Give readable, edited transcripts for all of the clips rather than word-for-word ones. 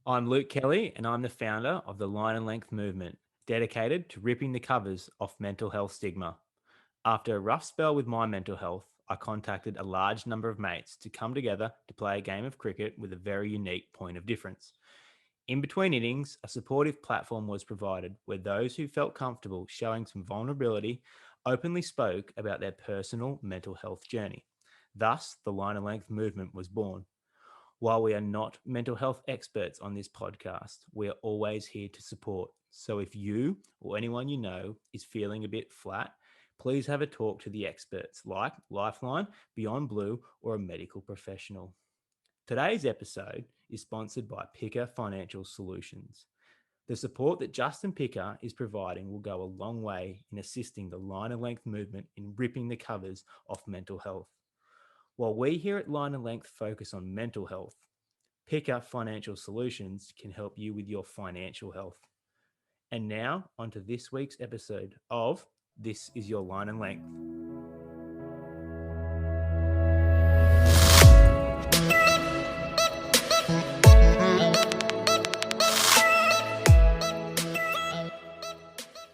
I'm Luke Kelly, and I'm the founder of the Line and Length movement, dedicated to ripping the covers off mental health stigma. After a rough spell with my mental health, I contacted a large number of mates to come together to play a game of cricket with a very unique point of difference. In between innings, a supportive platform was provided where those who felt comfortable showing some vulnerability openly spoke about their personal mental health journey. Thus, the Line and Length movement was born. While we are not mental health experts on this podcast, we are always here to support. So if you or anyone you know is feeling a bit flat, please have a talk to the experts like Lifeline, Beyond Blue, or a medical professional. Today's episode is sponsored by Picker Financial Solutions. The support that Justin Picker is providing will go a long way in assisting the Line and Length movement in ripping the covers off mental health. While we here at Line and Length focus on mental health, Picker Financial Solutions can help you with your financial health. And now, on to this week's episode of This Is Your Line and Length.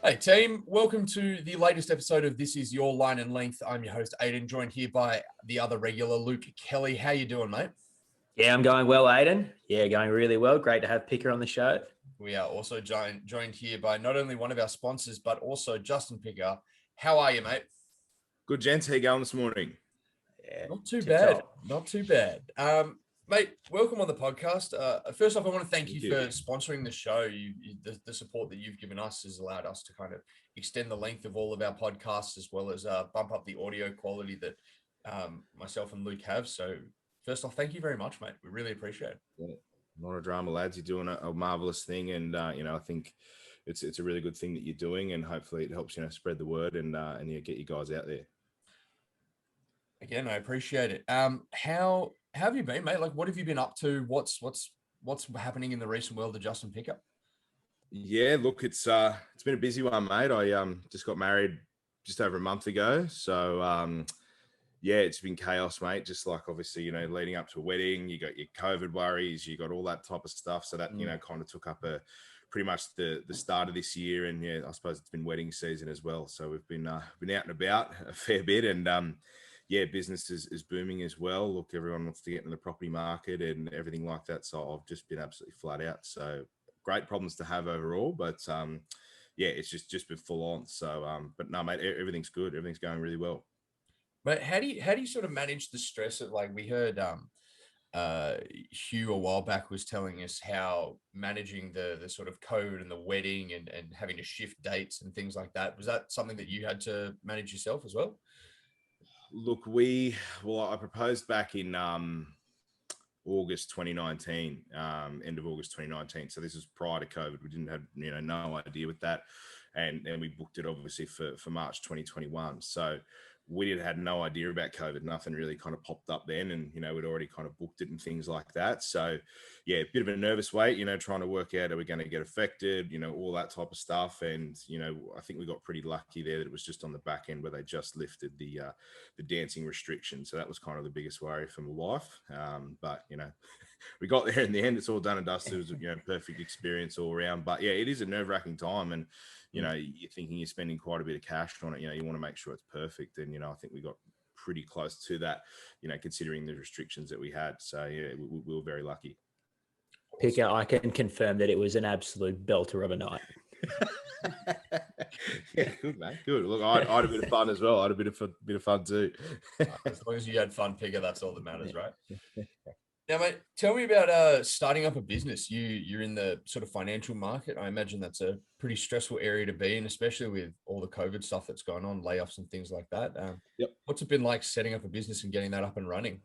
Hey team, welcome to the latest episode of This Is Your Line and Length. I'm your host Aiden, joined here by the other regular Luke Kelly. How you doing, mate? Yeah, I'm going well, Aiden. Yeah, going really well. Great to have Picker on the show. We are also joined here by not only one of our sponsors, but also Justin Picker. How are you, mate? Good, gents. How you going this morning? Yeah, Not too tip bad. top. Not too bad. Mate, welcome on the podcast. First off, I want to thank you Thank for you. sponsoring the show. The support that you've given us has allowed us to kind of extend the length of all of our podcasts, as well as bump up the audio quality that myself and Luke have. So first off, thank you very much, mate. We really appreciate it. Yeah, not a drama, lads. You're doing a marvelous thing, and I think it's a really good thing that you're doing, and hopefully it helps spread the word and get you guys out there. Again, I appreciate it. How have you been, mate? Like, what have you been up to? What's happening in the recent world of Justin Picker? Yeah, look, it's been a busy one, mate. I just got married just over a month ago, so yeah, it's been chaos, mate. Just like obviously, leading up to a wedding, you got your COVID worries, you got all that type of stuff. So that kind of took up pretty much the start of this year, and yeah, I suppose it's been wedding season as well. So we've been out and about a fair bit, and yeah, business is booming as well. Look, everyone wants to get in the property market and everything like that. So I've just been absolutely flat out. So great problems to have overall, but yeah, it's just been full on. So but no, mate, everything's good. Everything's going really well. But how do you sort of manage the stress of, like, we heard Hugh a while back was telling us how managing the sort of COVID and the wedding and having to shift dates and things like that. Was that something that you had to manage yourself as well? Look, I proposed back in August 2019, end of August 2019. So this was prior to COVID. We didn't have no idea with that, and we booked it obviously for March 2021. So we had no idea about COVID. Nothing really kind of popped up then, and we'd already kind of booked it and things like that. So yeah, a bit of a nervous wait, trying to work out, are we going to get affected, all that type of stuff. And I think we got pretty lucky there that it was just on the back end where they just lifted the dancing restriction. So that was kind of the biggest worry for my wife. But we got there in the end. It's all done and dusted. It was perfect experience all around. But yeah, it is a nerve-wracking time, and you're thinking you're spending quite a bit of cash on it. You want to make sure it's perfect. And, I think we got pretty close to that, considering the restrictions that we had. So, yeah, we were very lucky. Picker, I can confirm that it was an absolute belter of a night. Yeah, good, mate. Good. Look, I had a bit of fun as well. I had a bit of fun too. As long as you had fun, Picker, that's all that matters, right? Now, mate, tell me about starting up a business. You're in the sort of financial market. I imagine that's a pretty stressful area to be in, especially with all the COVID stuff that's going on, layoffs and things like that. Yep. What's it been like setting up a business and getting that up and running?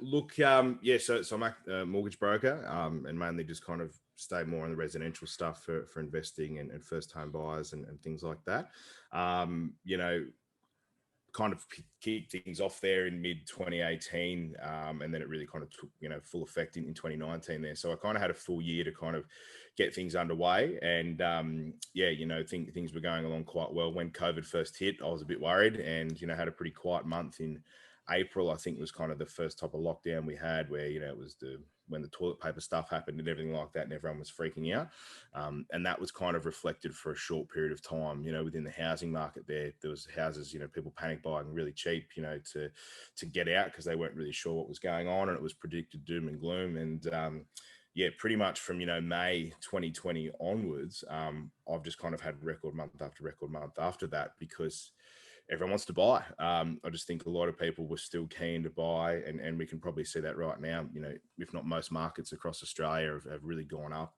Look, yeah, so I'm a mortgage broker, and mainly just kind of stay more on the residential stuff for investing and first home buyers and things like that. Kind of kicked things off there in mid 2018, and then it really kind of took full effect in 2019 there. So I kind of had a full year to kind of get things underway, and things were going along quite well. When COVID first hit, I was a bit worried, and had a pretty quiet month in April, I think, was kind of the first type of lockdown we had, where it was when the toilet paper stuff happened and everything like that, and everyone was freaking out. And that was kind of reflected for a short period of time. Within the housing market, there was houses, people panic buying really cheap, to get out because they weren't really sure what was going on, and it was predicted doom and gloom. And yeah, pretty much from May 2020 onwards, I've just kind of had record month after that, because everyone wants to buy. I just think a lot of people were still keen to buy, and we can probably see that right now. If not most markets across Australia have really gone up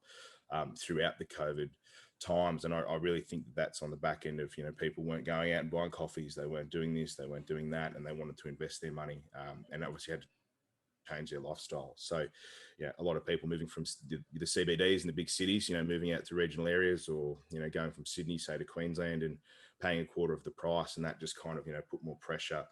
throughout the COVID times, and I really think that's on the back end of people weren't going out and buying coffees, they weren't doing this, they weren't doing that, and they wanted to invest their money, and obviously had to change their lifestyle. So a lot of people moving from the CBDs and the big cities, moving out to regional areas, or going from Sydney, say, to Queensland, and paying a quarter of the price, and that just kind of put more pressure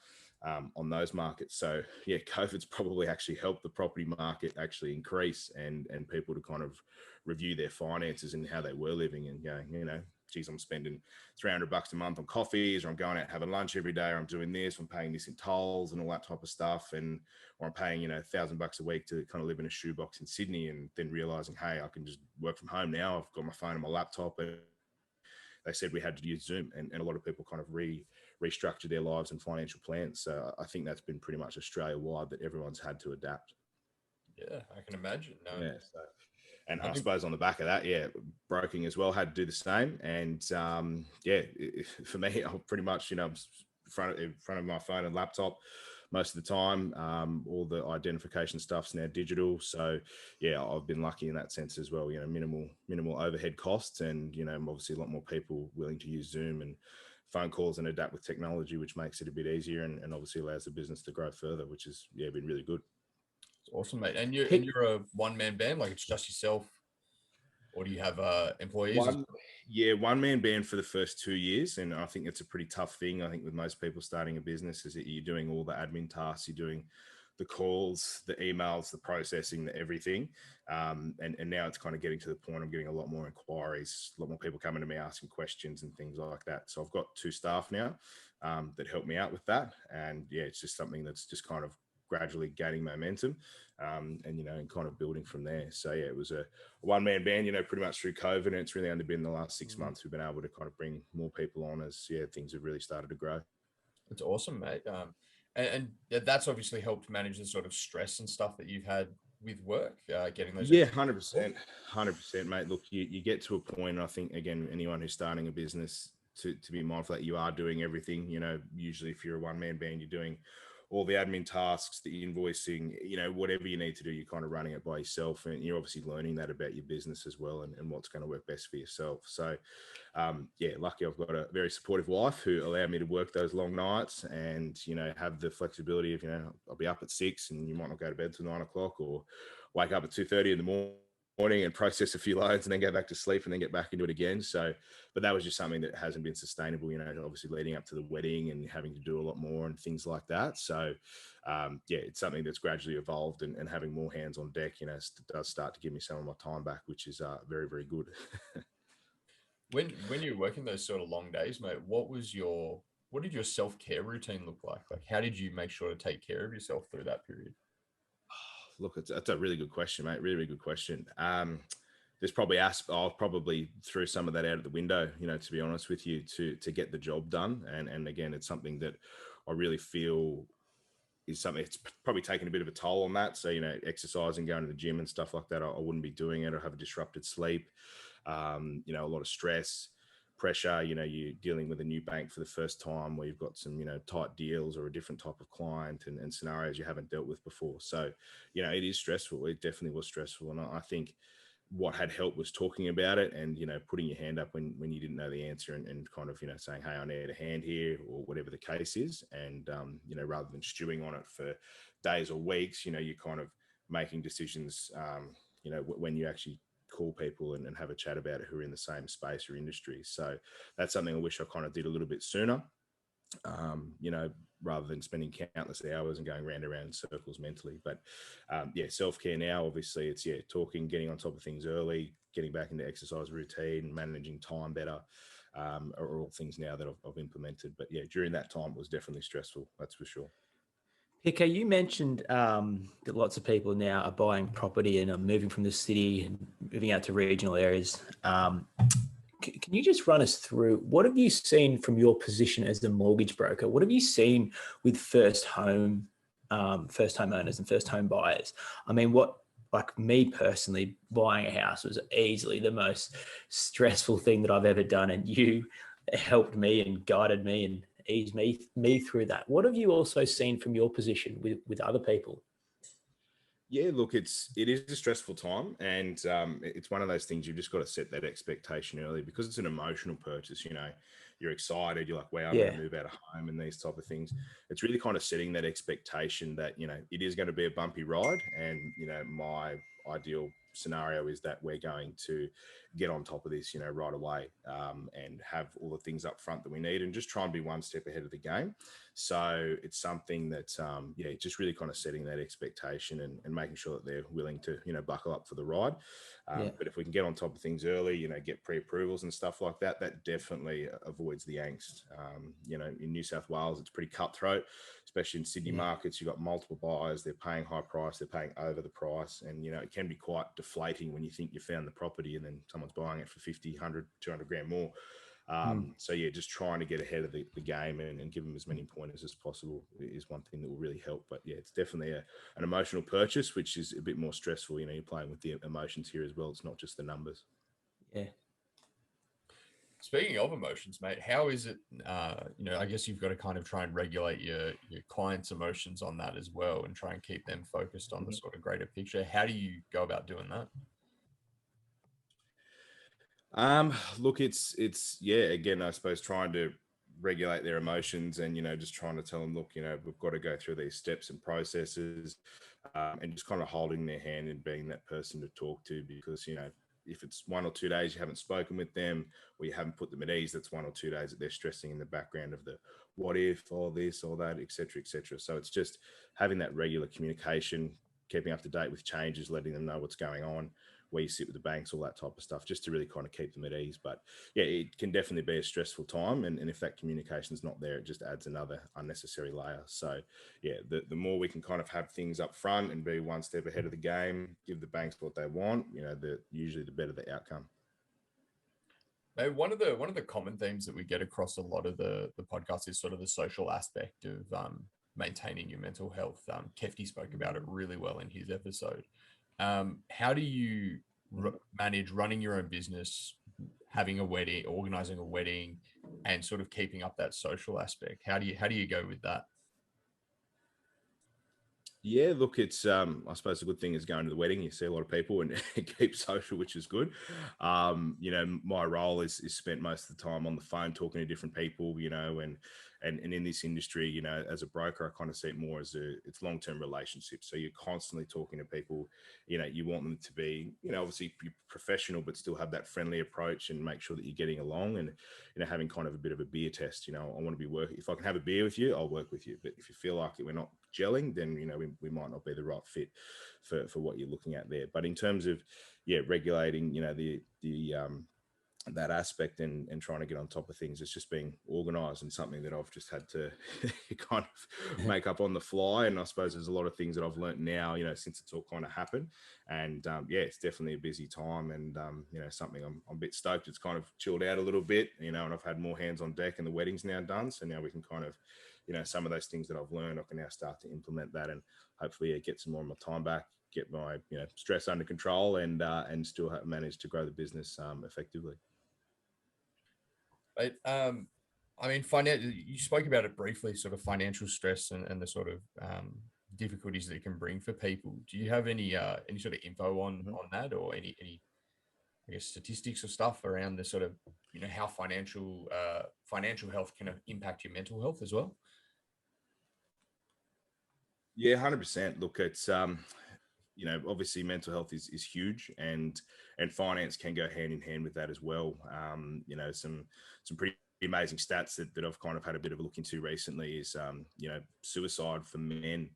on those markets. So COVID's probably actually helped the property market actually increase, and people to kind of review their finances and how they were living, and going, geez, I'm spending $300 a month on coffees, or I'm going out having lunch every day, or I'm doing this, I'm paying this in tolls and all that type of stuff, or I'm paying $1,000 a week to kind of live in a shoebox in Sydney, and then realizing, hey, I can just work from home now. I've got my phone and my laptop, and they said we had to use Zoom, and a lot of people kind of restructured their lives and financial plans. So I think that's been pretty much Australia-wide, that everyone's had to adapt. Yeah, I can imagine. Yeah. So, and I suppose on the back of that, broking as well had to do the same. And for me, I'll pretty much, in front of my phone and laptop most of the time. All the identification stuff's now digital. So I've been lucky in that sense as well. Minimal overhead costs, and obviously a lot more people willing to use Zoom and phone calls and adapt with technology, which makes it a bit easier, and obviously allows the business to grow further, which has been really good. Awesome, mate. And you're a one-man band, like it's just yourself, or do you have employees? One-man band for the first 2 years, and I think it's a pretty tough thing. I think with most people starting a business, is that you're doing all the admin tasks, you're doing the calls, the emails, the processing, the everything. And now it's kind of getting to the point I'm getting a lot more inquiries, a lot more people coming to me asking questions and things like that. So I've got 2 staff now that help me out with that, and it's just something that's just kind of gradually gaining momentum, and kind of building from there. So it was a one-man band, pretty much through COVID, and it's really only been the last 6 months we've been able to kind of bring more people on as things have really started to grow. It's awesome, mate. And that's obviously helped manage the sort of stress and stuff that you've had with work, getting those. 100%, mate. Look, you get to a point, I think, again, anyone who's starting a business, to be mindful that you are doing everything. Usually if you're a one-man band, you're doing all the admin tasks, the invoicing, whatever you need to do, you're kind of running it by yourself, and you're obviously learning that about your business as well, and what's going to work best for yourself. So lucky I've got a very supportive wife who allowed me to work those long nights, and have the flexibility of I'll be up at 6, and you might not go to bed till 9 o'clock, or wake up at 2:30 in the morning and process a few loads and then go back to sleep and then get back into it again. So, but that was just something that hasn't been sustainable, obviously leading up to the wedding and having to do a lot more and things like that. So it's something that's gradually evolved, and having more hands on deck, does start to give me some of my time back, which is very, very good. When you're working those sort of long days, mate, what did your self-care routine look like? Like, how did you make sure to take care of yourself through that period? Look, that's a really good question, mate. Really, really good question. There's probably I'll probably threw some of that out of the window, to be honest with you, to get the job done. And again, it's something that I really feel is something it's probably taken a bit of a toll on that. So, exercising, going to the gym and stuff like that, I wouldn't be doing it. Or have a disrupted sleep, a lot of stress, pressure. You're dealing with a new bank for the first time, where you've got some, tight deals or a different type of client, and scenarios you haven't dealt with before. So, it is stressful. It definitely was stressful. And I think what had helped was talking about it, and, putting your hand up when you didn't know the answer, and kind of, saying, hey, I need a hand here, or whatever the case is. And, rather than stewing on it for days or weeks, you're kind of making decisions, when you actually call people and have a chat about it, who are in the same space or industry. So that's something I wish I kind of did a little bit sooner, rather than spending countless hours and going round and round in circles mentally. But self-care now, obviously it's talking, getting on top of things early, getting back into exercise routine, managing time better, are all things now that I've implemented. But during that time it was definitely stressful, that's for sure. Hika, you mentioned that lots of people now are buying property and are moving from the city and moving out to regional areas. Can you just run us through what have you seen from your position as the mortgage broker? What have you seen with first home owners and first home buyers? I mean, like me personally, buying a house was easily the most stressful thing that I've ever done, and you helped me and guided me and eased me through that. What have you also seen from your position with other people? Yeah, look, it is a stressful time, and it's one of those things you've just got to set that expectation early because it's an emotional purchase. You know, you're excited, you're like, "Wow, I'm going Yeah, to move out of home," and these type of things. It's really kind of setting that expectation that it is going to be a bumpy ride, and my ideal scenario is that we're going to get on top of this, right away, and have all the things up front that we need, and just try and be one step ahead of the game. So it's something that, just really kind of setting that expectation and making sure that they're willing to, buckle up for the ride. yeah, But if we can get on top of things early, get pre-approvals and stuff like that, that definitely avoids the angst. In New South Wales, it's pretty cutthroat, especially in Sydney yeah. markets. You've got multiple buyers, they're paying high price, they're paying over the price. And, it can be quite deflating when you think you found the property and then someone's buying it for 50, 100, 200 grand more. So yeah, just trying to get ahead of the game and give them as many pointers as possible is one thing that will really help. But yeah, it's definitely an emotional purchase, which is a bit more stressful. You're playing with the emotions here as well. It's not just the numbers. Yeah. Speaking of emotions, mate, how is it? I guess you've got to kind of try and regulate your clients' emotions on that as well, and try and keep them focused on the sort of greater picture. How do you go about doing that? Look, it's yeah, again, I suppose trying to regulate their emotions and, just trying to tell them, look, we've got to go through these steps and processes, and just kind of holding their hand and being that person to talk to, because, if it's 1 or 2 days you haven't spoken with them or you haven't put them at ease, that's 1 or 2 days that they're stressing in the background of the what if, all this, all that, etc., etc. So it's just having that regular communication, keeping up to date with changes, letting them know what's going on, where you sit with the banks, all that type of stuff, just to really kind of keep them at ease. But yeah, it can definitely be a stressful time. And if that communication is not there, it just adds another unnecessary layer. So yeah, the more we can kind of have things up front and be one step ahead of the game, give the banks what they want, usually the better the outcome. Now, one of the common themes that we get across a lot of the podcast is sort of the social aspect of maintaining your mental health. Kefty spoke about it really well in his episode. How do you manage running your own business, having a wedding, organizing a wedding, and sort of keeping up that social aspect? How do you go with that? Yeah, look, it's I suppose the good thing is going to the wedding. You see a lot of people and keep social, which is good. My role is spent most of the time on the phone talking to different people, and in this industry, as a broker, I kind of see it more as it's long-term relationships. So you're constantly talking to people, you want them to be, obviously be professional, but still have that friendly approach and make sure that you're getting along and, having kind of a bit of a beer test. I want to be working. If I can have a beer with you, I'll work with you. But if you feel like we're not gelling, then, we might not be the right fit for what you're looking at there. But in terms of, regulating, that aspect and trying to get on top of things, it's just being organized and something that I've just had to kind of make up on the fly. And I suppose there's a lot of things that I've learned now, since it's all kind of happened. And it's definitely a busy time and, something I'm a bit stoked. It's kind of chilled out a little bit, and I've had more hands on deck and the wedding's now done. So now we can kind of, some of those things that I've learned, I can now start to implement that and hopefully get some more of my time back, get my, stress under control and still manage to grow the business effectively. Right. You spoke about it briefly, sort of financial stress and the sort of difficulties that it can bring for people. Do you have any sort of info on that, or any I guess statistics or stuff around the sort of how financial health can impact your mental health as well? Yeah, 100%. Look, it's obviously mental health is huge, and finance can go hand in hand with that as well. Some pretty amazing stats that I've kind of had a bit of a look into recently is suicide for men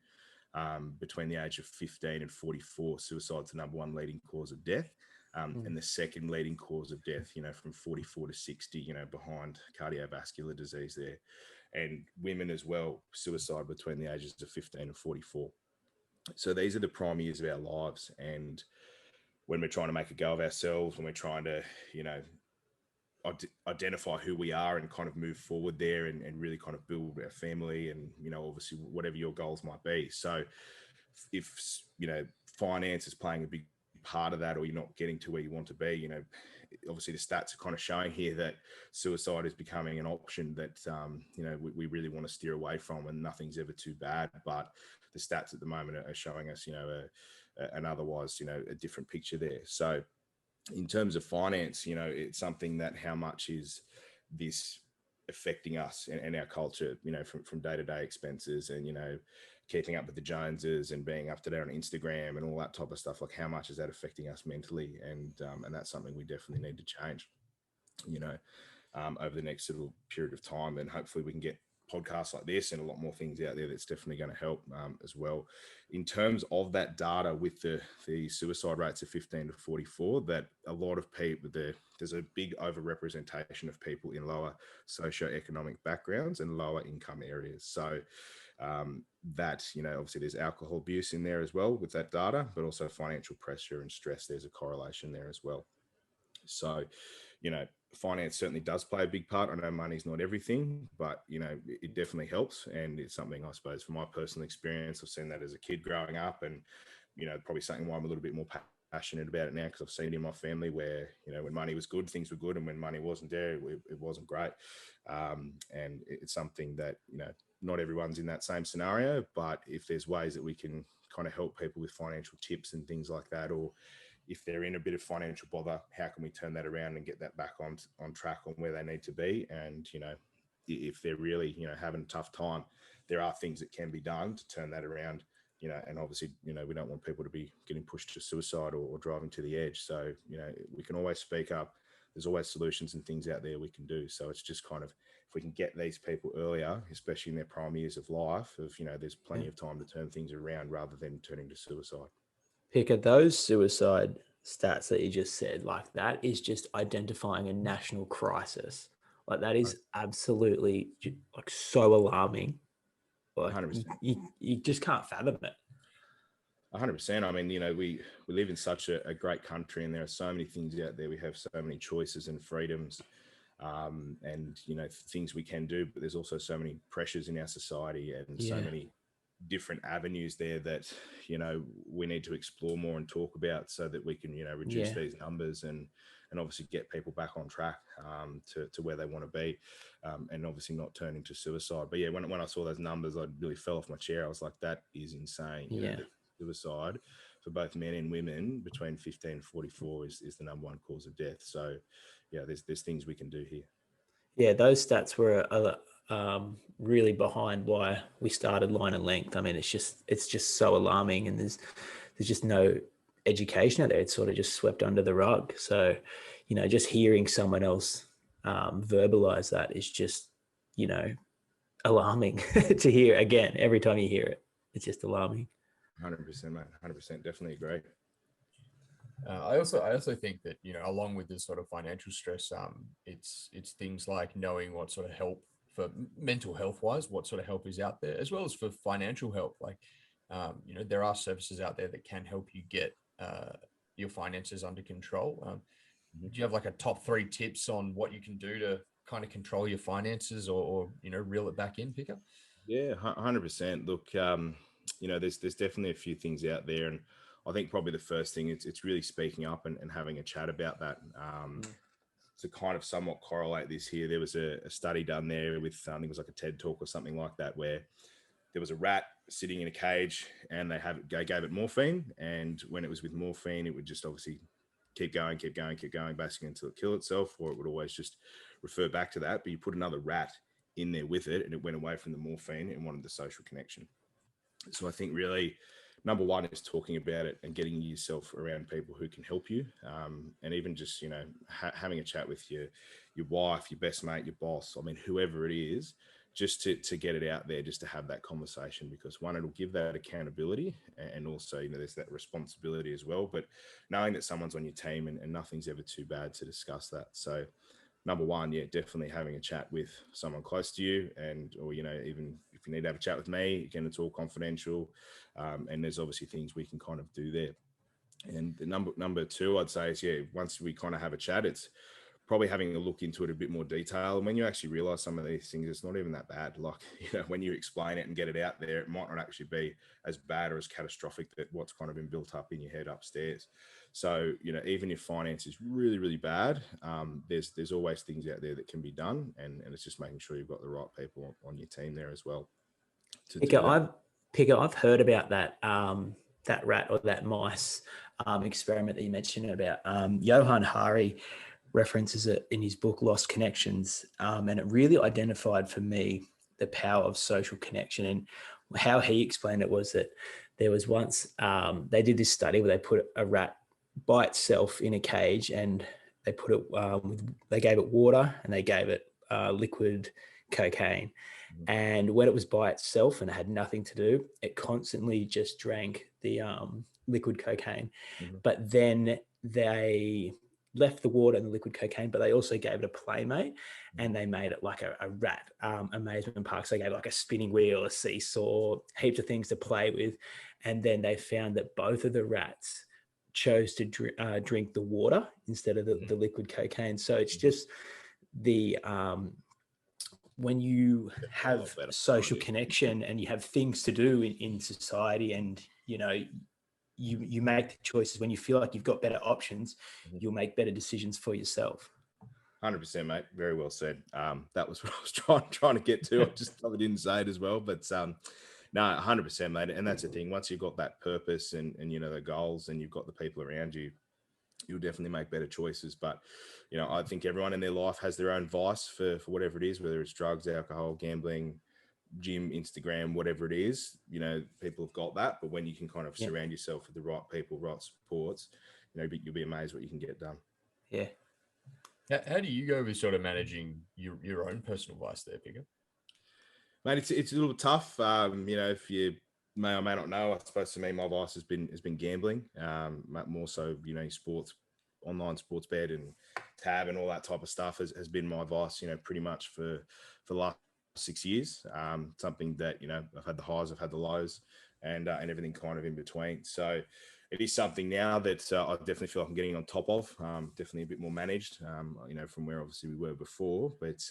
between the age of 15 and 44. Suicide's the number one leading cause of death. And the second leading cause of death, from 44 to 60, behind cardiovascular disease there. and women as well, suicide between the ages of 15 and 44. So these are the prime years of our lives. And when we're trying to make a go of ourselves, when we're trying to, you know, identify who we are and kind of move forward there and really kind of build our family and, you know, obviously whatever your goals might be. So if, you know, finance is playing a big part of that, or you're not getting to where you want to be, you know, obviously the stats are kind of showing here that suicide is becoming an option that, you know, we really want to steer away from, and nothing's ever too bad. But the stats at the moment are showing us, you know, an otherwise, you know, a different picture there. So in terms of finance, you know, it's something that how much is this affecting us and our culture, you know, from day-to-day expenses and, you know, keeping up with the Joneses and being up to date on Instagram and all that type of stuff. Like, how much is that affecting us mentally? And that's something we definitely need to change, you know, over the next little period of time. And hopefully we can get podcasts like this and a lot more things out there that's definitely going to help as well. In terms of that data with the suicide rates of 15 to 44, that a lot of people, there's a big overrepresentation of people in lower socioeconomic backgrounds and lower income areas. So that, you know, obviously there's alcohol abuse in there as well with that data, but also financial pressure and stress. There's a correlation there as well. So, you know, finance certainly does play a big part. I know money's not everything, but, you know, it definitely helps. And it's something, I suppose, from my personal experience, I've seen that as a kid growing up, and, you know, probably something why I'm a little bit more passionate about it now, because I've seen it in my family where, you know, when money was good, things were good. And when money wasn't there, it wasn't great. And it's something that, you know, not everyone's in that same scenario, but if there's ways that we can kind of help people with financial tips and things like that, or if they're in a bit of financial bother, how can we turn that around and get that back on track on where they need to be? And, you know, if they're really, you know, having a tough time, there are things that can be done to turn that around, you know, and obviously, you know, we don't want people to be getting pushed to suicide or driving to the edge. So, you know, we can always speak up. There's always solutions and things out there we can do. So it's just kind of, if we can get these people earlier, especially in their prime years of life, of, you know, there's plenty of time to turn things around rather than turning to suicide. Pick at those suicide stats that you just said, like that is just identifying a national crisis. Like that is absolutely like so alarming. Like 100%. you just can't fathom it. 100%. I mean, you know, we live in such a great country, and there are so many things out there. We have so many choices and freedoms, and, you know, things we can do, but there's also so many pressures in our society and so many different avenues there that, you know, we need to explore more and talk about so that we can, you know, reduce these numbers and obviously get people back on track to where they want to be, and obviously not turning to suicide. But yeah, when I saw those numbers, I really fell off my chair. I was like, that is insane. You know, suicide for both men and women between 15 and 44 is the number one cause of death. So yeah, there's things we can do here. Yeah, those stats were really behind why we started Line and Length. I mean, it's just so alarming, and there's just no education out there. It's sort of just swept under the rug. So, you know, just hearing someone else verbalize that is just, you know, alarming to hear again. Every time you hear it, it's just alarming. 100%, mate. 100%. Definitely agree. I also think that, you know, along with this sort of financial stress, it's things like knowing what sort of help for mental health wise, what sort of help is out there, as well as for financial help. Like, you know, there are services out there that can help you get your finances under control. Do you have like a top 3 tips on what you can do to kind of control your finances or you know, reel it back in, Pickup? Yeah, 100%. Look, you know, there's definitely a few things out there, and I think probably the first thing it's really speaking up and having a chat about that. To kind of somewhat correlate this here, there was a study done there with, I think it was like a TED talk or something like that, where there was a rat sitting in a cage and they gave it morphine, and when it was with morphine, it would just obviously keep going, basically until it killed itself, or it would always just refer back to that. But you put another rat in there with it, and it went away from the morphine and wanted the social connection. So I think really number one is talking about it and getting yourself around people who can help you, and even just, you know, having a chat with your wife, your best mate, your boss, I mean, whoever it is, just to get it out there, just to have that conversation, because one, it'll give that accountability, and also, you know, there's that responsibility as well, but knowing that someone's on your team and nothing's ever too bad to discuss that. So number one, yeah, definitely having a chat with someone close to you, and or even if you need to have a chat with me, again, it's all confidential, and there's obviously things we can kind of do there. And the number two, I'd say is, yeah, once we kind of have a chat, it's probably having a look into it a bit more detail. And when you actually realize some of these things, it's not even that bad. Like, when you explain it and get it out there, it might not actually be as bad or as catastrophic that what's kind of been built up in your head upstairs. So, even if finance is really, really bad, there's always things out there that can be done. And it's just making sure you've got the right people on your team there as well to do that. I've heard about that that rat or that mice experiment that you mentioned about. Johan Hari references it in his book Lost Connections, and it really identified for me the power of social connection. And how he explained it was that there was once they did this study where they put a rat by itself in a cage, and they put it they gave it water and they gave it liquid cocaine. And when it was by itself and it had nothing to do, it constantly just drank the liquid cocaine. But then they left the water and the liquid cocaine, but they also gave it a playmate, and they made it like a rat amusement park. So they gave like a spinning wheel, a seesaw, heaps of things to play with. And then they found that both of the rats chose to drink the water instead of the liquid cocaine. So it's just the when you have social connection and you have things to do in society, and you make the choices when you feel like you've got better options, you'll make better decisions for yourself. 100%, mate. Very well said. That was what I was trying to get to. I just probably didn't say it as well, but no, 100%, mate. And that's the thing. Once you've got that purpose and the goals, and you've got the people around you, you'll definitely make better choices. But I think everyone in their life has their own vice for whatever it is, whether it's drugs, alcohol, gambling, gym, Instagram, whatever it is. People have got that. But when you can kind of surround yourself with the right people, right supports, you'll be amazed what you can get done. Yeah. How do you go with sort of managing your own personal vice there, Picker? Mate, it's a little bit tough. If you may or may not know, I suppose to me, my vice has been gambling. More so, sports, online sports bet and tab and all that type of stuff has been my vice. Pretty much for the last 6 years. Something that I've had the highs, I've had the lows, and everything kind of in between. So it is something now that I definitely feel like I'm getting on top of. Definitely a bit more managed. From where obviously we were before, but.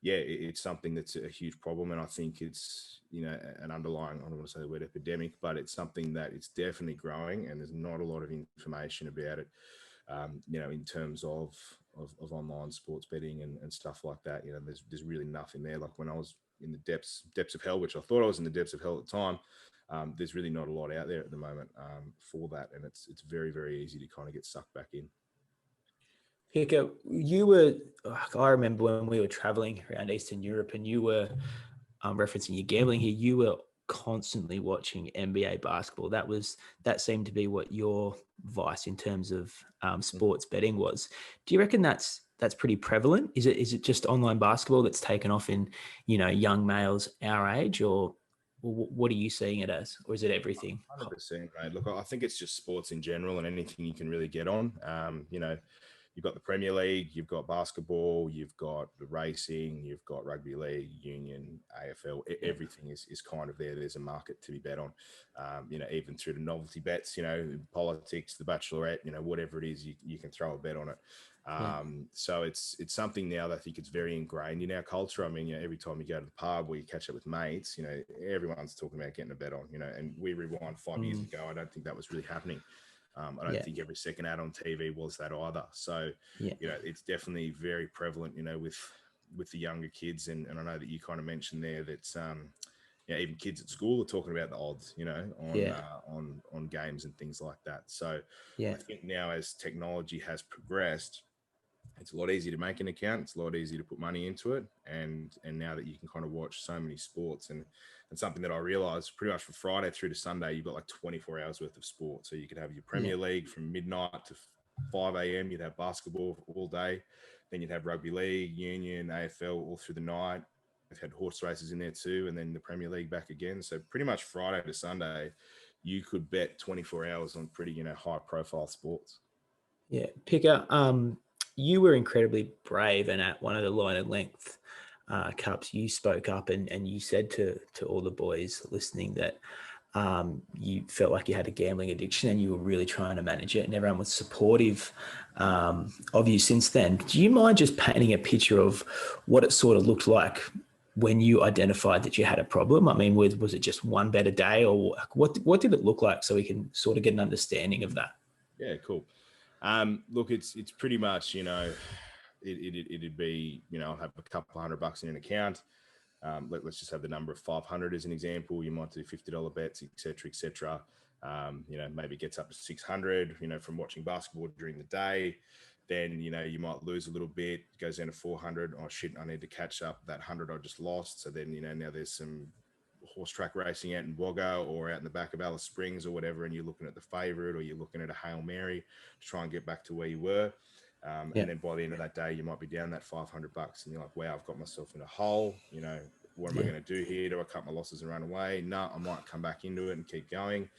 Yeah, it's something that's a huge problem. And I think it's, an underlying, I don't want to say the word epidemic, but it's something that it's definitely growing, and there's not a lot of information about it, in terms of online sports betting and stuff like that. There's really nothing there. Like when I was in the depths of hell, which I thought I was in the depths of hell at the time, there's really not a lot out there at the moment for that. And it's very, very easy to kind of get sucked back in. Picker, I remember when we were traveling around Eastern Europe and you were referencing your gambling here, you were constantly watching NBA basketball. That seemed to be what your vice in terms of sports betting was. Do you reckon that's pretty prevalent? Is it just online basketball that's taken off in, young males our age, or what are you seeing it as? Or is it everything? 100%, mate. Look, I think it's just sports in general and anything you can really get on. You've got the Premier League, you've got basketball, you've got the racing, you've got rugby league, union, AFL. Everything is kind of there. There's a market to be bet on. Even through the novelty bets, politics, the Bachelorette, whatever it is, you can throw a bet on it. So it's something now that I think it's very ingrained in our culture. I mean, every time you go to the pub or you catch up with mates, everyone's talking about getting a bet on, and we rewind 5 years ago. I don't think that was really happening. I don't think every second ad on TV was that either. So, it's definitely very prevalent, with the younger kids. And I know that you kind of mentioned there that, even kids at school are talking about the odds, on games and things like that. So I think now as technology has progressed, it's a lot easier to make an account. It's a lot easier to put money into it. And now that you can kind of watch so many sports and something that I realized pretty much from Friday through to Sunday, you've got like 24 hours worth of sport. So you could have your Premier League from midnight to 5 a.m. You'd have basketball all day. Then you'd have rugby league, union, AFL all through the night. We've had horse races in there too. And then the Premier League back again. So pretty much Friday to Sunday, you could bet 24 hours on pretty, high profile sports. Yeah. Picker, you were incredibly brave, and at one of the line and length cups, you spoke up and you said to all the boys listening that you felt like you had a gambling addiction and you were really trying to manage it, and everyone was supportive of you since then. Do you mind just painting a picture of what it sort of looked like when you identified that you had a problem? I mean, was it just one better day, or what did it look like, so we can sort of get an understanding of that? Yeah, cool. Look, it's pretty much, it'd be, I'll have a couple $100 in an account. Let's just have the number of 500 as an example. You might do $50 bets, etc., etc. Maybe it gets up to 600, from watching basketball during the day. Then, you might lose a little bit, goes down to 400. Oh shit, I need to catch up that 100 I just lost. So then, now there's some horse track racing out in Wagga or out in the back of Alice Springs or whatever, and you're looking at the favorite, or you're looking at a Hail Mary to try and get back to where you were. And then by the end of that day, you might be down that $500 and you're like, wow, I've got myself in a hole. What am I going to do here? Do I cut my losses and run away? No, I might come back into it and keep going.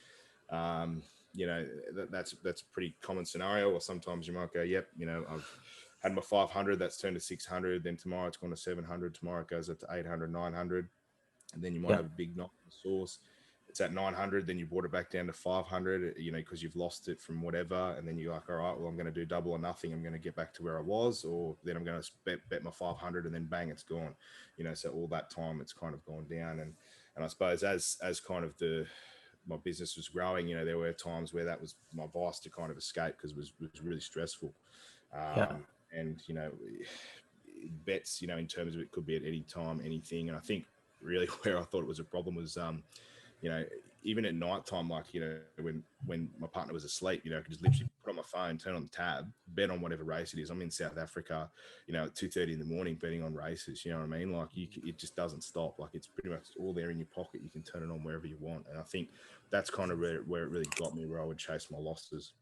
That's a pretty common scenario. Or sometimes you might go, yep, I've had my 500, that's turned to 600. Then tomorrow it's gone to 700. Tomorrow it goes up to 800, 900. And then you might have a big knock on the source. It's at 900, then you brought it back down to 500, because you've lost it from whatever. And then you're like, all right, well, I'm going to do double or nothing. I'm going to get back to where I was, or then I'm going to bet my 500 and then bang, it's gone. So all that time it's kind of gone down. And I suppose as kind of my business was growing, there were times where that was my vice to kind of escape, because it was really stressful. And, bets, in terms of it could be at any time, anything. And I think really where I thought it was a problem was, even at night time, like, when my partner was asleep, I could just literally put on my phone, turn on the tab, bet on whatever race it is. I'm in South Africa, at 2:30 in the morning betting on races. You know what I mean? Like, it just doesn't stop. Like, it's pretty much all there in your pocket. You can turn it on wherever you want. And I think that's kind of where it really got me, where I would chase my losses.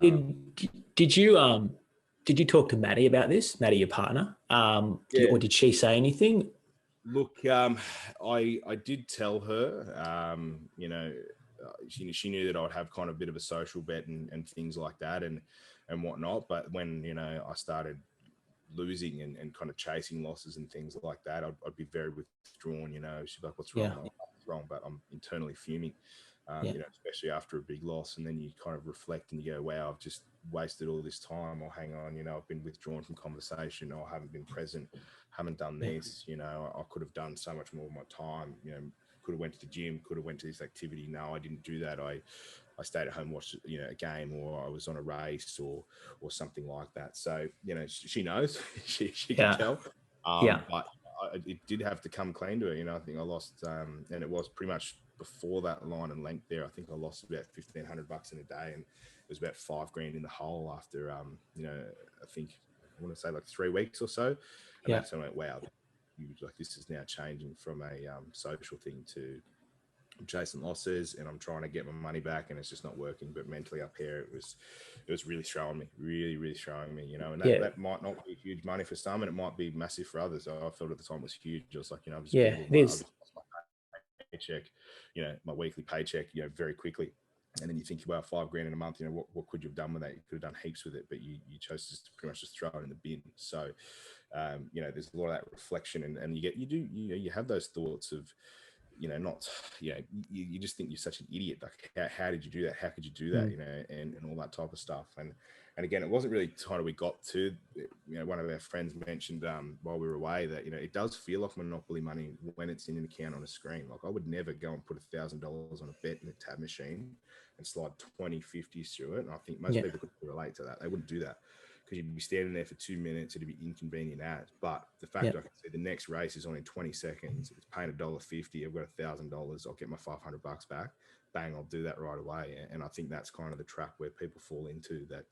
Did you talk to Maddie about this, Maddie, your partner? Or did she say anything? Look, I did tell her, she knew that I'd have kind of a bit of a social bet and things like that and whatnot. But when, I started losing and kind of chasing losses and things like that, I'd be very withdrawn. She'd be like, what's wrong? Yeah. What's wrong? But I'm internally fuming, especially after a big loss. And then you kind of reflect and you go, wow, I've just wasted all this time. Or hang on, I've been withdrawn from conversation, or I haven't been present, haven't done this. I could have done so much more of my time. Could have went to the gym, could have went to this activity. No, I didn't do that. I stayed at home, watched a game, or I was on a race or something like that. So she knows, she can tell. But it did have to come clean to her. I think I lost, and it was pretty much before that line and length there. I think I lost about $1,500 in a day, and it was about $5,000 in the hole after I think I want to say like 3 weeks or so. And that's when I went, wow, like this is now changing from a social thing to I'm chasing losses and I'm trying to get my money back, and it's just not working. But mentally up here, it was really showing me, really showing me, and that might not be huge money for some, and it might be massive for others. I felt at the time it was huge. I was like, I was it is. my paycheck, my weekly paycheck, very quickly. And then you think, well, $5,000 in a month, what could you have done with that? You could have done heaps with it, but you chose to pretty much just throw it in the bin. So, there's a lot of that reflection, and you have those thoughts of, you just think you're such an idiot. Like, how did you do that? How could you do that? And all that type of stuff. And again, it wasn't really time we got to, one of our friends mentioned while we were away that, it does feel like monopoly money when it's in an account on a screen. Like, I would never go and put $1,000 on a bet in a tab machine and slide 20, 50s through it. And I think most people could relate to that. They wouldn't do that, because you'd be standing there for 2 minutes. It'd be inconvenient ads. But the fact I can see the next race is on in 20 seconds, it's paying $1.50. I've got $1,000. I'll get my $500 back. Bang, I'll do that right away. And I think that's kind of the trap where people fall into, that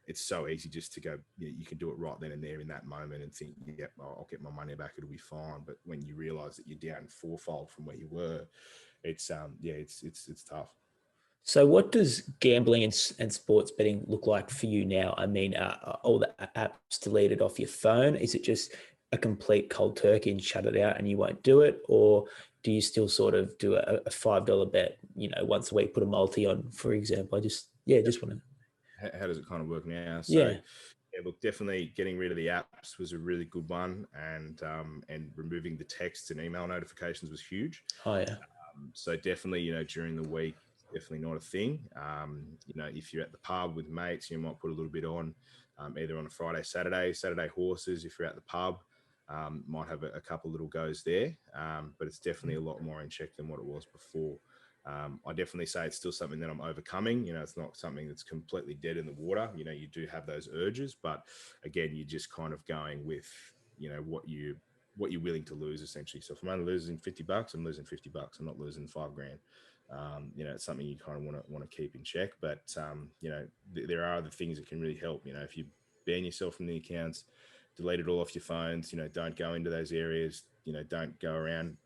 it's so easy just to go, you can do it right then and there in that moment and think, yep, I'll get my money back. It'll be fine. But when you realize that you're down fourfold from where you were, it's tough. So what does gambling and sports betting look like for you now? I mean, all the apps deleted off your phone? Is it just a complete cold turkey and shut it out and you won't do it? Or do you still sort of do a $5 bet, once a week, put a multi on, for example? I just want to... How does it kind of work now? So, Yeah, look, definitely getting rid of the apps was a really good one, and removing the texts and email notifications was huge. Oh yeah. So definitely, during the week, definitely not a thing. If you're at the pub with mates, you might put a little bit on, either on a Friday, Saturday horses. If you're at the pub, might have a couple little goes there, but it's definitely a lot more in check than what it was before. I definitely say it's still something that I'm overcoming. It's not something that's completely dead in the water. You do have those urges, but again, you're just kind of going with, what you're willing to lose, essentially. So if I'm only losing $50, I'm losing $50. I'm not losing $5,000. It's something you kind of want to keep in check. But there are other things that can really help. If you ban yourself from the accounts, delete it all off your phones. Don't go into those areas. Don't go around,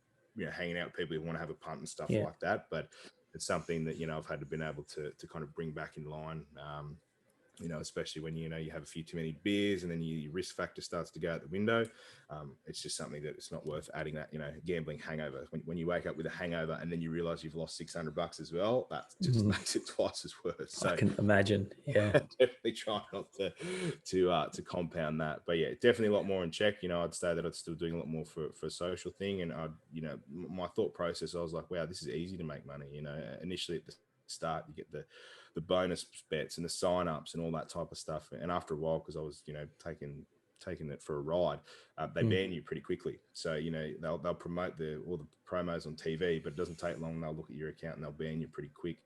hanging out with people who want to have a punt and stuff like that. But it's something that I've had to been able to kind of bring back in line. Especially when you have a few too many beers, and then your risk factor starts to go out the window. It's just something that it's not worth adding that, gambling hangover. When you wake up with a hangover and then you realize you've lost $600 as well, that just makes it twice as worse. So I can imagine. Yeah. definitely try not to compound that. But yeah, definitely a lot more in check. I'd say that I'm still doing a lot more for a social thing. And my thought process, I was like, wow, this is easy to make money. Initially at the start, you get the bonus bets and the sign-ups and all that type of stuff. And after a while, because I was, taking it for a ride, they ban you pretty quickly. So, they'll promote all the promos on TV, but it doesn't take long. They'll look at your account and they'll ban you pretty quick.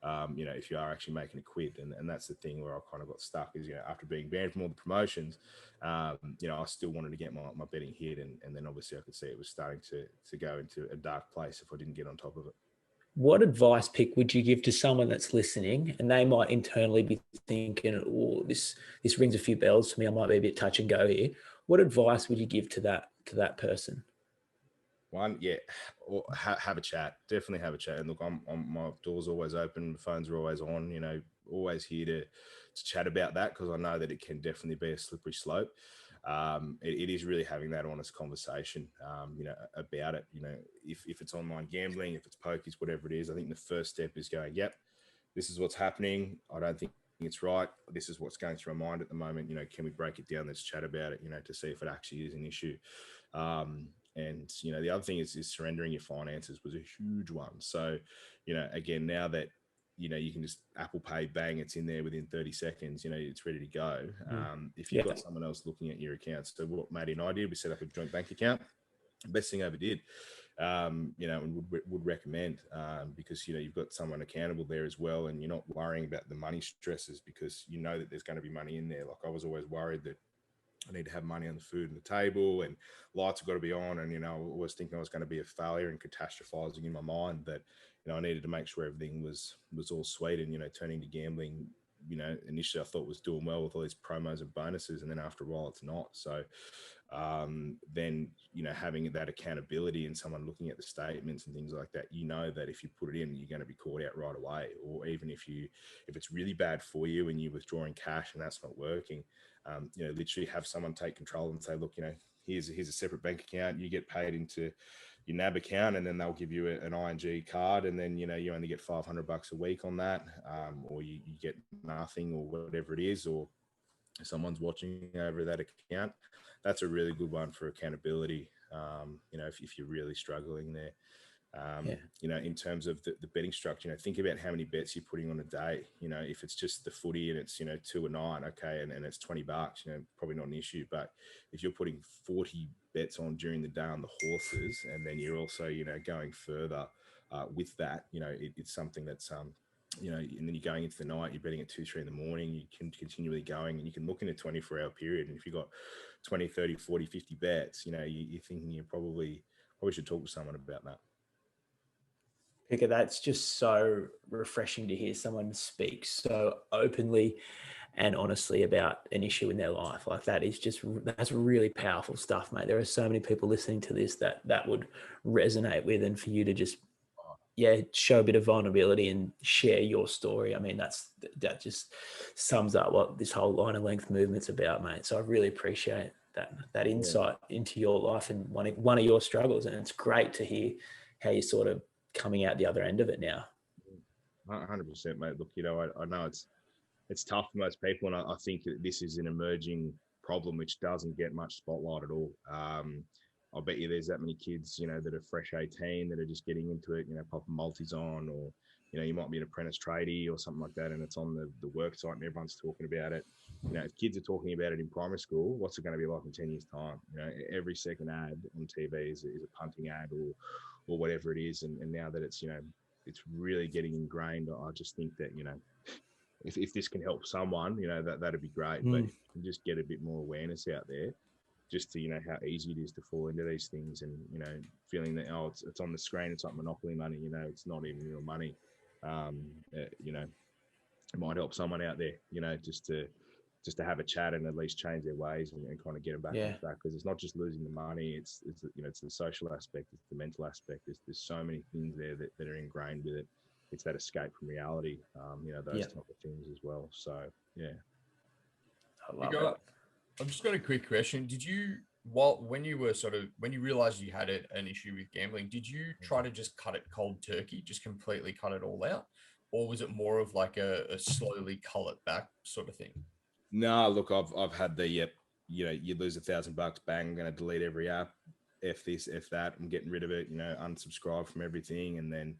If you are actually making a quid. And that's the thing where I kind of got stuck is, after being banned from all the promotions, I still wanted to get my betting hit. And then obviously I could see it was starting to go into a dark place if I didn't get on top of it. What advice, Pick, would you give to someone that's listening and they might internally be thinking, oh, this rings a few bells for me. I might be a bit touch and go here. What advice would you give to that person? One, yeah, or have a chat. Definitely have a chat. And look, my door's always open, my phones are always on. Always here to chat about that, because I know that it can definitely be a slippery slope. It is really having that honest conversation, about it. If it's online gambling, if it's pokies, whatever it is, I think the first step is going, yep, this is what's happening. I don't think it's right. This is what's going through my mind at the moment. Can we break it down? Let's chat about it, to see if it actually is an issue. And the other thing is surrendering your finances was a huge one. So, again, now that, you can just Apple Pay, bang, it's in there within 30 seconds, it's ready to go. If you've got someone else looking at your accounts, so what Maddie and I did, we set up a joint bank account. Best thing I ever did, and would recommend, because, you've got someone accountable there as well. And you're not worrying about the money stresses, because that there's going to be money in there. Like, I was always worried that I need to have money on the food and the table, and lights have got to be on. And, I was thinking I was going to be a failure and catastrophizing in my mind that, I needed to make sure everything was all sweet. And, turning to gambling, initially I thought was doing well with all these promos and bonuses. And then after a while, it's not. So then, having that accountability and someone looking at the statements and things like that, that if you put it in, you're going to be caught out right away. Or even if it's really bad for you and you're withdrawing cash and that's not working, literally have someone take control and say, look, here's a separate bank account. You get paid into your NAB account, and then they'll give you an ING card, and then, you only get $500 a week on that, or you get nothing, or whatever it is, or someone's watching over that account. That's a really good one for accountability. If you're really struggling there. In terms of the betting structure, think about how many bets you're putting on a day. If it's just the footy and it's, 2 or 9, okay, and it's $20, probably not an issue. But if you're putting 40 bets on during the day on the horses, and then you're also, going further with that, it's something that's, and then you're going into the night, you're betting at 2, 3 in the morning, you can continually going, and you can look in a 24-hour period. And if you've got 20, 30, 40, 50 bets, you're thinking you probably should talk to someone about that. Picker, that's just so refreshing to hear someone speak so openly and honestly about an issue in their life. Like, that's really powerful stuff, mate. There are so many people listening to this that would resonate with, and for you to just, show a bit of vulnerability and share your story. I mean, that just sums up what this whole line and length movement's about, mate. So I really appreciate that insight into your life and one of your struggles. And it's great to hear how you're sort of coming out the other end of it now. 100%, mate. Look, I know it's it's tough for most people. And I think that this is an emerging problem which doesn't get much spotlight at all. I'll bet you there's that many kids, that are fresh 18 that are just getting into it, popping multis on, or, you might be an apprentice tradie or something like that, and it's on the work site and everyone's talking about it. If kids are talking about it in primary school, what's it going to be like in 10 years' time? Every second ad on TV is a punting ad or whatever it is. And now that it's, it's really getting ingrained, I just think that, if this can help someone, that'd be great. But if you can just get a bit more awareness out there, just to, how easy it is to fall into these things, and, feeling that, oh, it's on the screen, it's like monopoly money, it's not even real money. It might help someone out there, just to have a chat and at least change their ways and kind of get them back on track, because it's not just losing the money, it's it's the social aspect, it's the mental aspect. There's so many things there that are ingrained with it. It's that escape from reality, those type of things as well. So yeah. I love it. I've just got a quick question. Did you, when you realized you had an issue with gambling, did you try to just cut it cold turkey, just completely cut it all out? Or was it more of like a slowly cull it back sort of thing? No, look, I've had the, you lose $1,000, bang, I'm going to delete every app. F this, F that, I'm getting rid of it, unsubscribe from everything. And then,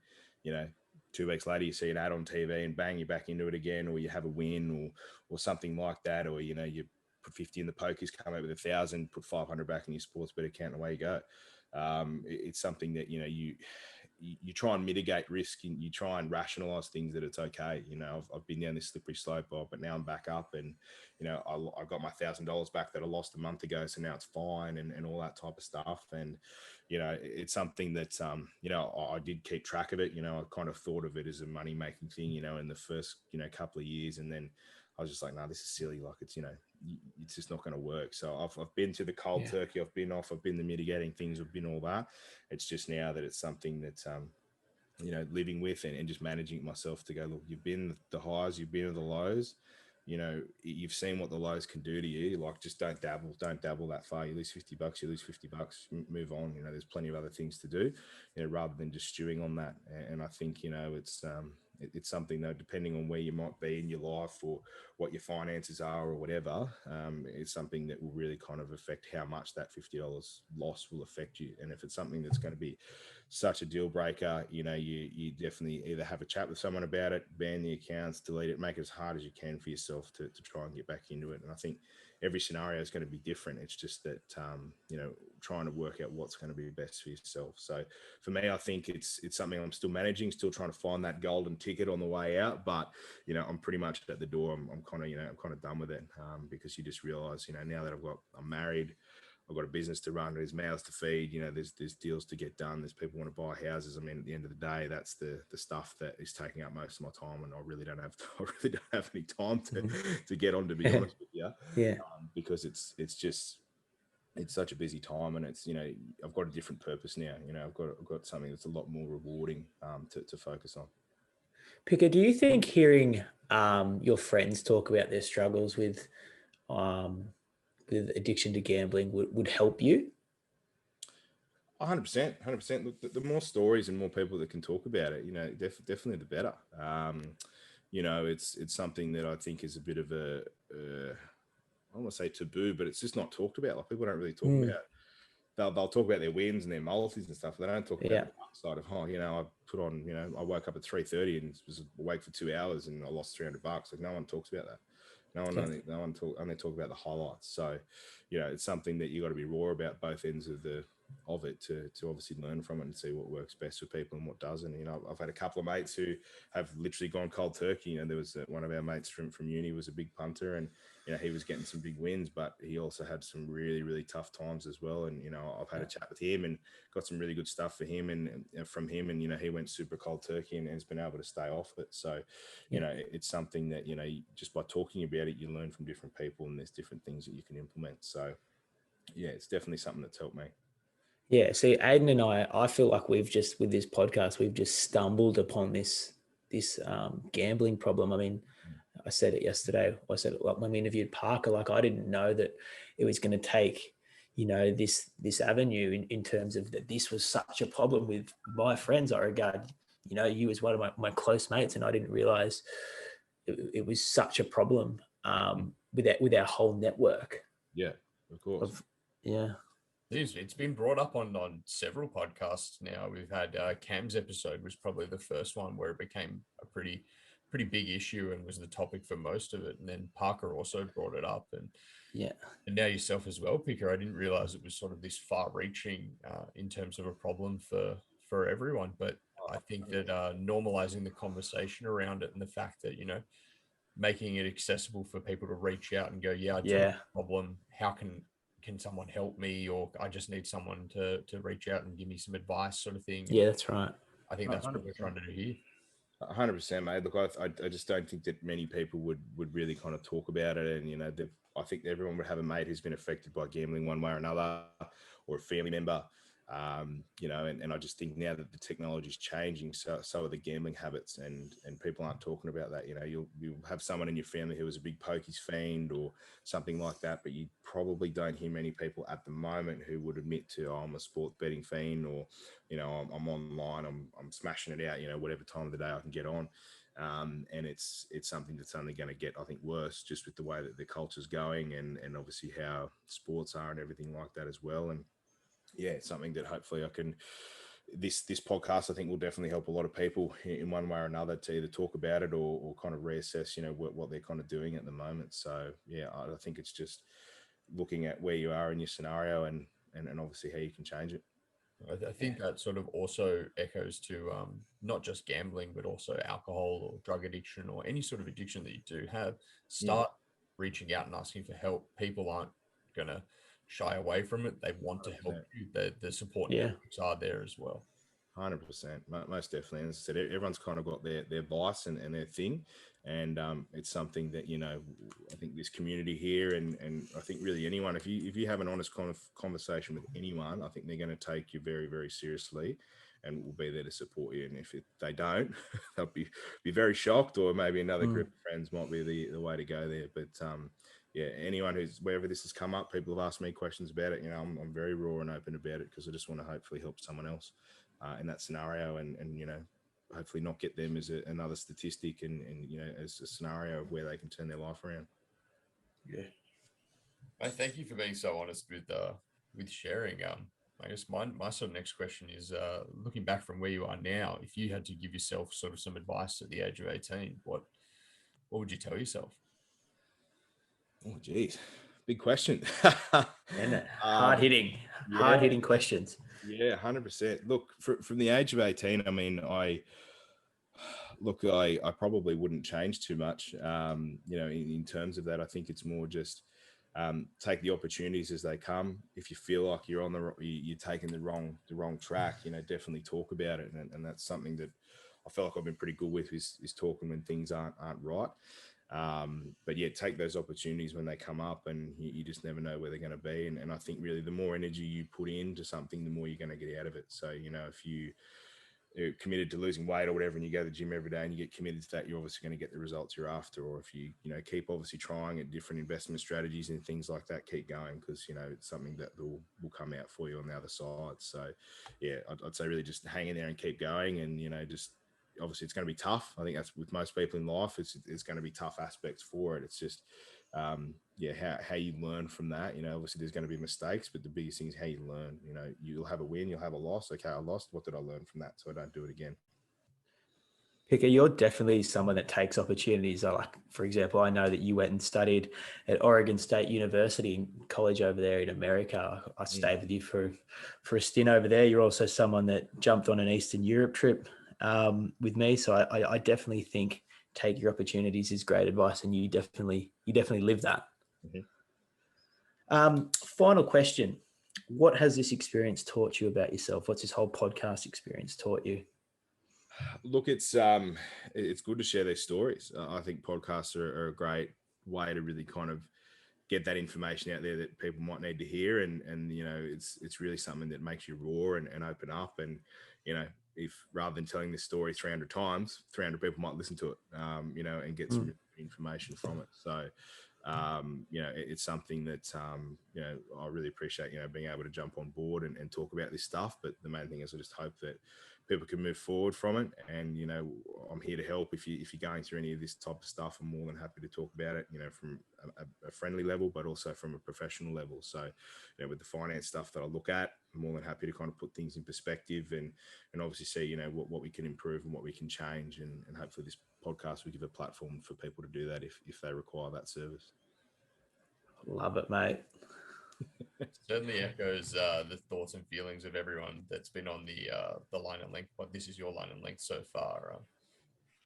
2 weeks later, you see an ad on TV and bang, you're back into it again, or you have a win or something like that. Or, you put 50 in the pokers, come out with 1,000, put 500 back in your sports bet account, and away you go. It's something that, you try and mitigate risk, and you try and rationalize things that it's okay. I've been down this slippery slope, but now I'm back up, and, I got my $1,000 back that I lost a month ago. So now it's fine, and all that type of stuff. And, it's something that, I did keep track of it. I kind of thought of it as a money making thing, in the first, couple of years. And then I was just like, no, this is silly. Like it's just not going to work. So I've been to the cold turkey. I've been the mitigating things. I've been all that. It's just now that it's something that, living with and just managing it myself to go, look, you've been the highs, you've been the lows, you've seen what the lows can do to you. Like, just don't dabble that far. You lose $50, you lose $50, move on. There's plenty of other things to do, rather than just stewing on that. And I think, it's something, though, depending on where you might be in your life or what your finances are or whatever, it's something that will really kind of affect how much that $50 loss will affect you. And if it's something that's going to be such a deal breaker, you definitely either have a chat with someone about it, ban the accounts, delete it, make it as hard as you can for yourself to try and get back into it. And I think every scenario is going to be different. It's just that, trying to work out what's going to be best for yourself. So for me, I think it's something I'm still managing, still trying to find that golden ticket on the way out. But, I'm pretty much at the door. I'm kind of done with it, because you just realize, now that I'm married, I've got a business to run, there's mouths to feed, there's deals to get done. There's people want to buy houses. I mean, at the end of the day, that's the stuff that is taking up most of my time. And I really don't have any time to get on, to be honest with you. Yeah. Because it's such a busy time, and it's, I've got a different purpose now. I've got something that's a lot more rewarding to focus on. Picker, do you think hearing your friends talk about their struggles with addiction to gambling would help you? 100%. Look, the more stories and more people that can talk about it, definitely the better. It's something that I think is a bit of I don't want to say taboo, but it's just not talked about. Like, people don't really talk about. They'll talk about their wins and their multis and stuff. But they don't talk about the side of, I put on, I woke up at 3:30 and was awake for 2 hours and I lost $300. Like, no one talks about that. Only talk about the highlights. So, it's something that you got to be raw about both ends of it to obviously learn from it and see what works best for people and what doesn't. I've had a couple of mates who have literally gone cold turkey. There was one of our mates from uni was a big punter, and he was getting some big wins, but he also had some really, really tough times as well. And I've had a chat with him and got some really good stuff for him and from him, and he went super cold turkey and has been able to stay off it. So it's something that just by talking about it, you learn from different people, and there's different things that you can implement. So it's definitely something that's helped me. Yeah. See, Aiden and I feel like with this podcast, we've just stumbled upon this gambling problem. I mean, I said it yesterday. I said it like when we interviewed Parker. Like, I didn't know that it was going to take, this avenue in terms of that. This was such a problem with my friends. I regard, you as one of my close mates, and I didn't realize it was such a problem with our whole network. Yeah, of course. Yeah. It's been brought up on several podcasts now. We've had Cam's episode was probably the first one where it became a pretty big issue and was the topic for most of it. And then Parker also brought it up, and now yourself as well, Picker. I didn't realize it was sort of this far-reaching in terms of a problem for everyone. But I think that normalizing the conversation around it and the fact that, making it accessible for people to reach out and go, I do have a problem. How can someone help me? Or I just need someone to reach out and give me some advice, sort of thing. Yeah, that's right. I think that's 100%. What we're trying to do here. 100%, mate. Look, I just don't think that many people would really kind of talk about it. And, I think everyone would have a mate who's been affected by gambling one way or another, or a family member. And I just think now that the technology is changing, so are the gambling habits, and people aren't talking about that. You'll have someone in your family who is a big pokies fiend or something like that, but you probably don't hear many people at the moment who would admit to, I'm a sport betting fiend, or I'm online, I'm smashing it out, whatever time of the day I can get on. And it's something that's only going to get, I think, worse just with the way that the culture's going, and obviously how sports are and everything like that as well. And yeah, it's something that hopefully this podcast, I think, will definitely help a lot of people in one way or another to either talk about it or kind of reassess, what they're kind of doing at the moment. So yeah, I think it's just looking at where you are in your scenario and obviously how you can change it. I think that sort of also echoes to not just gambling, but also alcohol or drug addiction or any sort of addiction that you do have. Start reaching out and asking for help. People aren't going to shy away from it. They want to help you. The support networks are there as well. 100%, most definitely. And as I said, everyone's kind of got their vice and their thing, and it's something that I think this community here and I think really anyone, if you have an honest kind of conversation with anyone, I think they're going to take you very, very seriously, and will be there to support you. And if they don't, they'll be very shocked, or maybe another group of friends might be the way to go there. But yeah, anyone who's, wherever this has come up, people have asked me questions about it. I'm very raw and open about it, because I just want to hopefully help someone else in that scenario, and hopefully not get them as another statistic, and as a scenario of where they can turn their life around. Yeah. Thank you for being so honest with sharing. I guess my sort of next question is, looking back from where you are now, if you had to give yourself sort of some advice at the age of 18, what would you tell yourself? Oh, geez. Big question. And hard-hitting questions. Yeah, 100%. Look, from the age of 18, I mean, I probably wouldn't change too much, in terms of that. I think it's more just take the opportunities as they come. If you feel like you're you're taking the wrong track, definitely talk about it. And that's something that I feel like I've been pretty good with, is talking when things aren't right. But yeah, take those opportunities when they come up, and you just never know where they're going to be. And I think really the more energy you put into something, the more you're going to get out of it. So, if you're committed to losing weight or whatever, and you go to the gym every day and you get committed to that, you're obviously going to get the results you're after. Or if you keep obviously trying at different investment strategies and things like that, keep going, because it's something that will come out for you on the other side. So yeah, I'd say really just hang in there and keep going, and just obviously it's going to be tough. I think that's with most people in life. It's going to be tough aspects for it. It's just how you learn from that. Obviously there's going to be mistakes, but the biggest thing is how you learn. You'll have a win, you'll have a loss. Okay, I lost. What did I learn from that, so I don't do it again? Picker, you're definitely someone that takes opportunities. Like, for example, I know that you went and studied at Oregon State University, college over there in America. I stayed with you for a stint over there. You're also someone that jumped on an Eastern Europe trip with me. So I definitely think take your opportunities is great advice, and you definitely live that. Mm-hmm. Final question. What has this experience taught you about yourself? What's this whole podcast experience taught you? Look, it's good to share these stories. I think podcasts are a great way to really kind of get that information out there that people might need to hear. And it's really something that makes you raw and open up. And, if rather than telling this story 300 times, 300 people might listen to it, and get some information from it. So, it's something that, I really appreciate, being able to jump on board and talk about this stuff. But the main thing is I just hope that, people can move forward from it. And, I'm here to help. If you're going through any of this type of stuff, I'm more than happy to talk about it, from a friendly level, but also from a professional level. So, with the finance stuff that I look at, I'm more than happy to kind of put things in perspective and obviously see, what we can improve and what we can change. And hopefully this podcast will give a platform for people to do that if they require that service. Love it, mate. Certainly echoes the thoughts and feelings of everyone that's been on the Line and Length. But this is your Line and Length so far.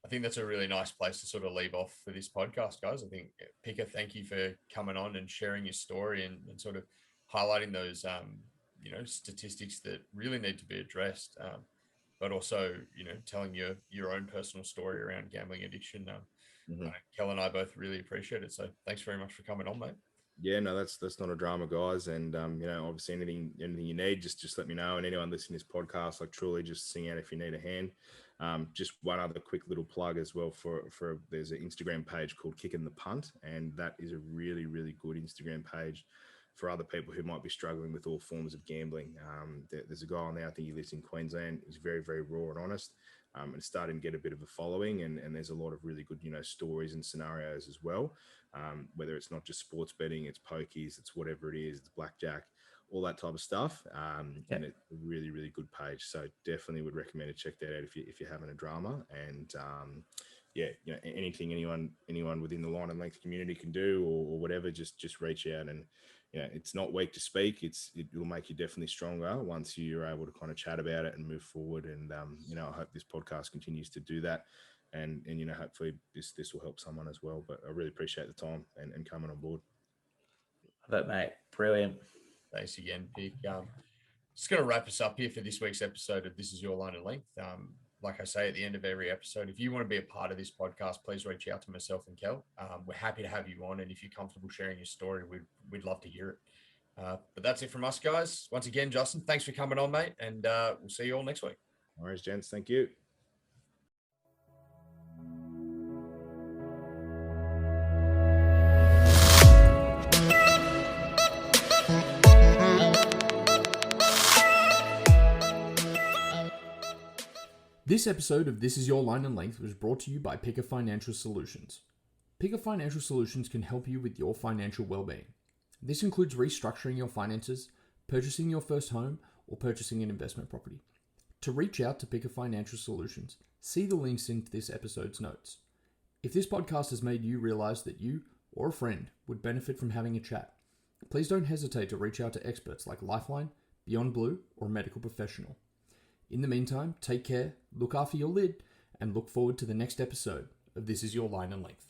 I think that's a really nice place to sort of leave off for this podcast, guys. I think, Pika, thank you for coming on and sharing your story and sort of highlighting those, statistics that really need to be addressed, but also, telling your own personal story around gambling addiction. Kel and I both really appreciate it. So thanks very much for coming on, mate. Yeah, no, that's not a drama, guys. And obviously anything you need, just let me know. And anyone listening to this podcast, like truly just sing out if you need a hand. Just one other quick little plug as well for there's an Instagram page called Kicking the Punt, and that is a really, really good Instagram page for other people who might be struggling with all forms of gambling. There's a guy on there, I think he lives in Queensland. He's very, very raw and honest. And starting to get a bit of a following, and there's a lot of really good, stories and scenarios as well. Whether it's not just sports betting, it's pokies, it's whatever it is, it's blackjack, all that type of stuff. And it's a really, really good page. So definitely would recommend to check that out if you're having a drama. And anything anyone within the Line and Length community can do or whatever, just reach out. And it's not weak to speak. It will make you definitely stronger once you're able to kind of chat about it and move forward. And I hope this podcast continues to do that. And hopefully this will help someone as well. But I really appreciate the time and coming on board. Love it, mate. Brilliant. Thanks again, Pick. Just going to wrap us up here for this week's episode of This Is Your Line and Length. Like I say at the end of every episode, if you want to be a part of this podcast, please reach out to myself and Kel. We're happy to have you on, and if you're comfortable sharing your story, we'd love to hear it. But that's it from us, guys. Once again, Justin, thanks for coming on, mate, and we'll see you all next week. All right, gents. Thank you. This episode of This Is Your Line and Length was brought to you by Picker Financial Solutions. Picker Financial Solutions can help you with your financial well-being. This includes restructuring your finances, purchasing your first home, or purchasing an investment property. To reach out to Picker Financial Solutions, see the links in this episode's notes. If this podcast has made you realize that you or a friend would benefit from having a chat, please don't hesitate to reach out to experts like Lifeline, Beyond Blue, or a medical professional. In the meantime, take care, look after your lid, and look forward to the next episode of This Is Your Line and Length.